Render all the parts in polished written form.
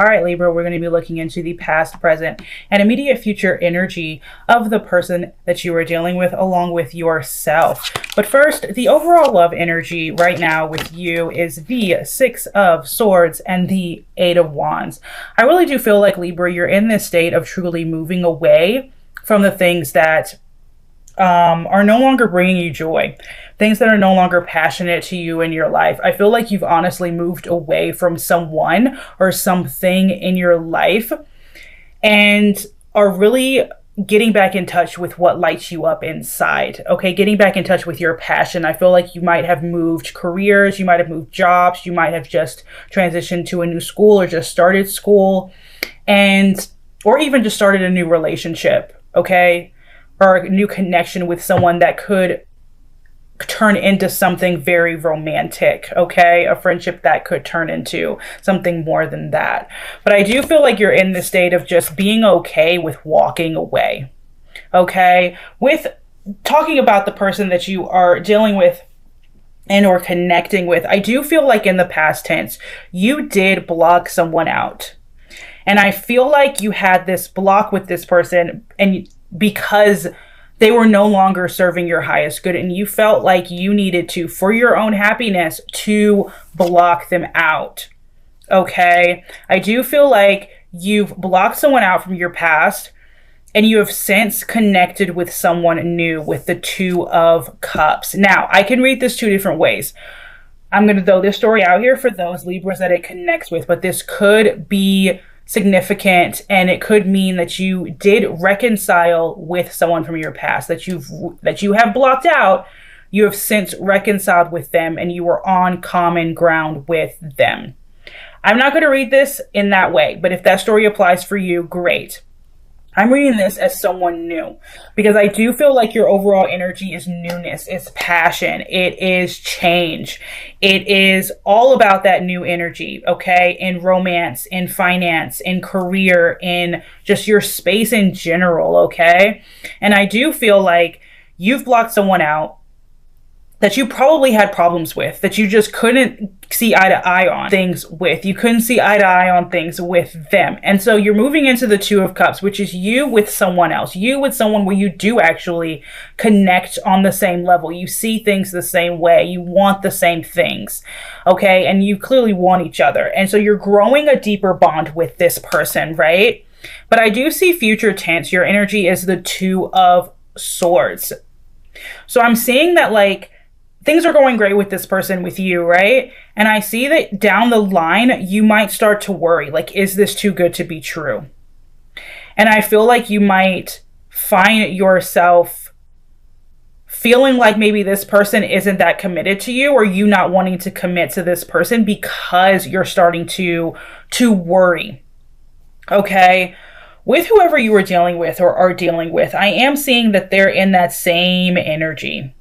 All right, Libra, we're going to be looking into the past, present, and immediate future energy of the person that you are dealing with, along with yourself. But first, the overall love energy right now with you is the Six of Swords and the Eight of Wands. I really do feel like, Libra, you're in this state of truly moving away from the things that are no longer bringing you joy, things that are no longer passionate to you in your life. I feel like you've honestly moved away from someone or something in your life and are really getting back in touch with what lights you up inside. Okay, getting back in touch with your passion. I feel like you might have moved careers, you might have moved jobs, you might have just transitioned to a new school or just started school, or even just started a new relationship, okay? Or a new connection with someone that could turn into something very romantic, okay? A friendship that could turn into something more than that. But I do feel like you're in the state of just being okay with walking away, okay? With talking about the person that you are dealing with and or connecting with, I do feel like in the past tense, you did block someone out. And I feel like you had this block with this person because they were no longer serving your highest good, and you felt like you needed to, for your own happiness, to block them out. Okay? I do feel like you've blocked someone out from your past, and you have since connected with someone new with the Two of Cups. Now, I can read this two different ways. I'm going to throw this story out here for those Libras that it connects with, but this could be significant, and it could mean that you did reconcile with someone from your past that you have blocked out. You have since reconciled with them and you were on common ground with them. I'm not going to read this in that way, but if that story applies for you, great. I'm reading this as someone new because I do feel like your overall energy is newness, it's passion, it is change. It is all about that new energy, okay? In romance, in finance, in career, in just your space in general, okay? And I do feel like you've blocked someone out that you probably had problems with, that you just couldn't see eye to eye on things with. You couldn't see eye to eye on things with them. And so you're moving into the Two of Cups, which is you with someone else. You with someone where you do actually connect on the same level. You see things the same way. You want the same things, okay? And you clearly want each other. And so you're growing a deeper bond with this person, right? But I do see future tense. Your energy is the Two of Swords. So I'm seeing that, like, things are going great with this person, with you, right? And I see that down the line, you might start to worry, like, is this too good to be true? And I feel like you might find yourself feeling like maybe this person isn't that committed to you, or you not wanting to commit to this person because you're starting to worry, okay? With whoever you were dealing with or are dealing with, I am seeing that they're in that same energy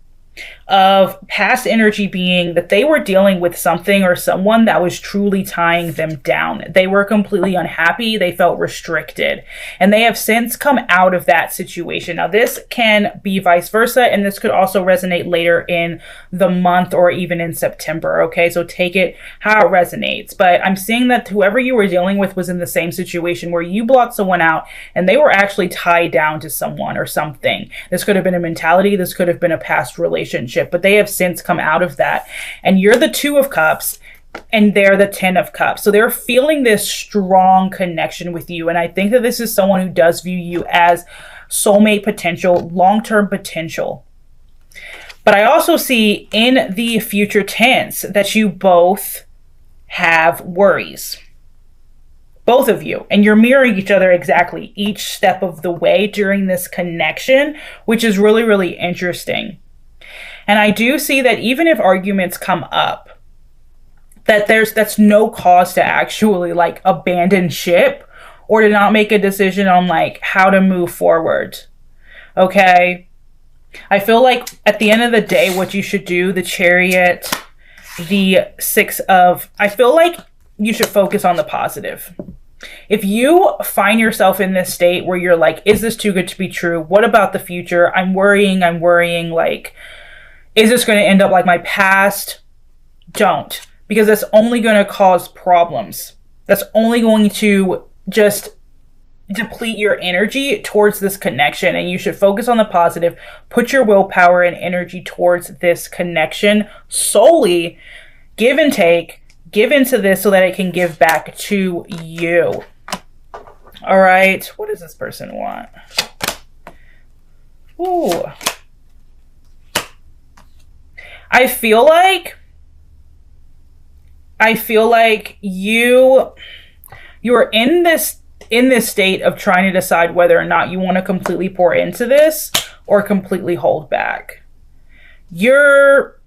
of past energy, being that they were dealing with something or someone that was truly tying them down. They were completely unhappy. They felt restricted, and they have since come out of that situation. Now, this can be vice versa, and this could also resonate later in the month or even in September. Okay, so take it how it resonates. But I'm seeing that whoever you were dealing with was in the same situation where you blocked someone out and they were actually tied down to someone or something. This could have been a mentality. This could have been a past relationship, but they have since come out of that. And you're the Two of Cups and they're the Ten of Cups. So they're feeling this strong connection with you. And I think that this is someone who does view you as soulmate potential, long-term potential. But I also see in the future tense that you both have worries. Both of you. And you're mirroring each other exactly each step of the way during this connection, which is really, really interesting. And I do see that even if arguments come up, that's no cause to actually, like, abandon ship or to not make a decision on, like, how to move forward. Okay? I feel like at the end of the day, what you should do, the Chariot, the I feel like you should focus on the positive. If you find yourself in this state where you're like, is this too good to be true? What about the future? I'm worrying, like, is this going to end up like my past? Don't. Because that's only going to cause problems. that's only going to just deplete your energy towards this connection. And you should focus on the positive, put your willpower and energy towards this connection solely, give and take, give into this so that it can give back to you. All right, what does this person want? Ooh. I feel like you're in this state of trying to decide whether or not you want to completely pour into this or completely hold back. You're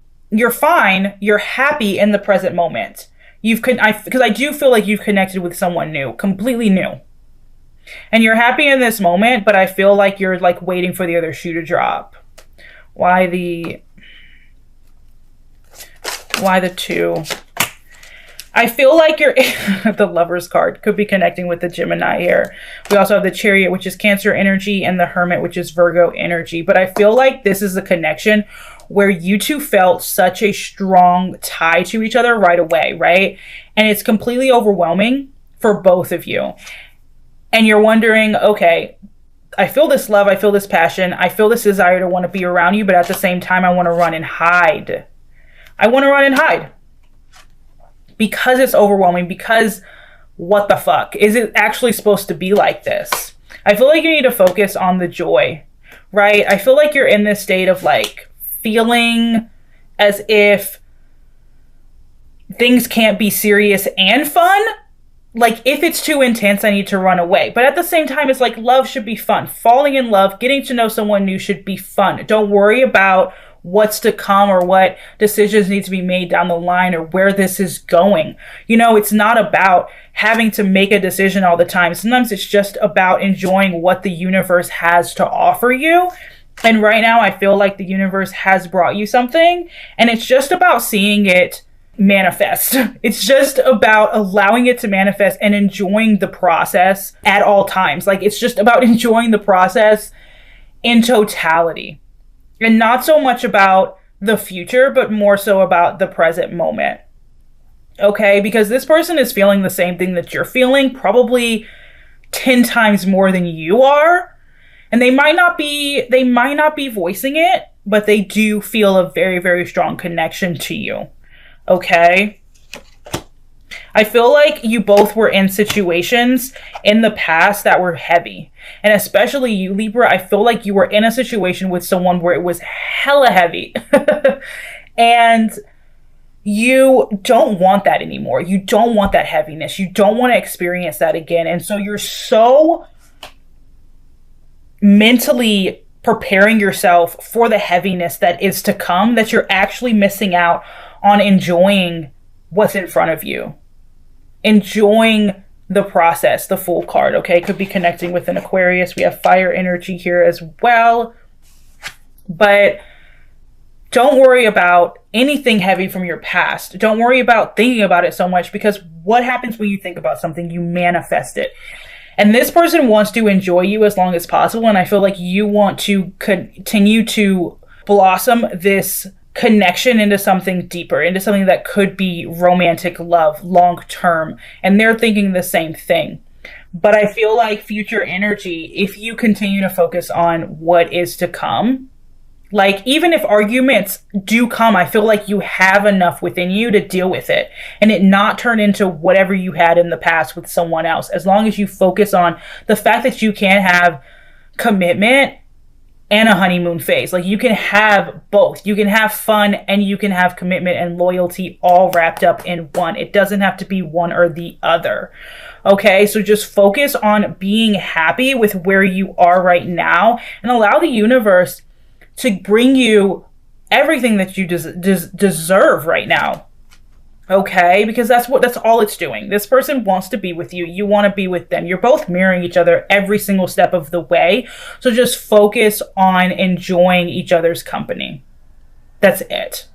fine. You're happy in the present moment. Because I do feel like you've connected with someone new, completely new. And you're happy in this moment, but I feel like you're like waiting for the other shoe to drop. Why the 2? I feel like you're the Lover's card could be connecting with the Gemini here. We also have the Chariot, which is Cancer energy, and the Hermit, which is Virgo energy. But I feel like this is a connection where you two felt such a strong tie to each other right away, right? And it's completely overwhelming for both of you. And you're wondering, okay, I feel this love, I feel this passion, I feel this desire to want to be around you, but at the same time, I want to run and hide. I want to run and hide. Because it's overwhelming, because what the fuck? Is it actually supposed to be like this? I feel like you need to focus on the joy, right? I feel like you're in this state of like feeling as if things can't be serious and fun. Like, if it's too intense, I need to run away. But at the same time, it's like love should be fun. Falling in love, getting to know someone new should be fun. Don't worry about what's to come or what decisions need to be made down the line or where this is going. You know, it's not about having to make a decision all the time. Sometimes it's just about enjoying what the universe has to offer you. And right now, I feel like the universe has brought you something, and it's just about seeing it manifest. It's just about allowing it to manifest and enjoying the process at all times. Like, it's just about enjoying the process in totality and not so much about the future, but more so about the present moment. Okay? Because this person is feeling the same thing that you're feeling, probably 10 times more than you are. And they might not be voicing it, but they do feel a very, very strong connection to you. Okay. I feel like you both were in situations in the past that were heavy. And especially you, Libra, I feel like you were in a situation with someone where it was hella heavy. And you don't want that anymore. You don't want that heaviness. You don't want to experience that again. And so you're so mentally preparing yourself for the heaviness that is to come that you're actually missing out on enjoying what's in front of you. Enjoying the process, the Fool card, okay? Could be connecting with an Aquarius. We have fire energy here as well. But don't worry about anything heavy from your past. Don't worry about thinking about it so much, because what happens when you think about something? You manifest it. And this person wants to enjoy you as long as possible. And I feel like you want to continue to blossom this connection into something deeper, into something that could be romantic love long term. And they're thinking the same thing. But I feel like future energy, if you continue to focus on what is to come, like even if arguments do come, I feel like you have enough within you to deal with it and it not turn into whatever you had in the past with someone else. As long as you focus on the fact that you can have commitment and a honeymoon phase. Like, you can have both. You can have fun and you can have commitment and loyalty all wrapped up in one. It doesn't have to be one or the other. Okay, so just focus on being happy with where you are right now and allow the universe to bring you everything that you deserve right now. Okay, because that's all it's doing. This person wants to be with you. You want to be with them. You're both mirroring each other every single step of the way. So just focus on enjoying each other's company. That's it.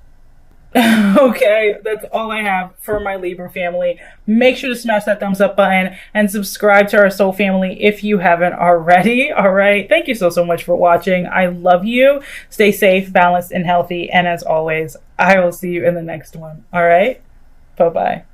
Okay, that's all I have for my Libra family. Make sure to smash that thumbs up button and subscribe to our soul family if you haven't already. All right, thank you so much for watching. I love you. Stay safe, balanced, and healthy. And as always, I will see you in the next one. All right, bye-bye.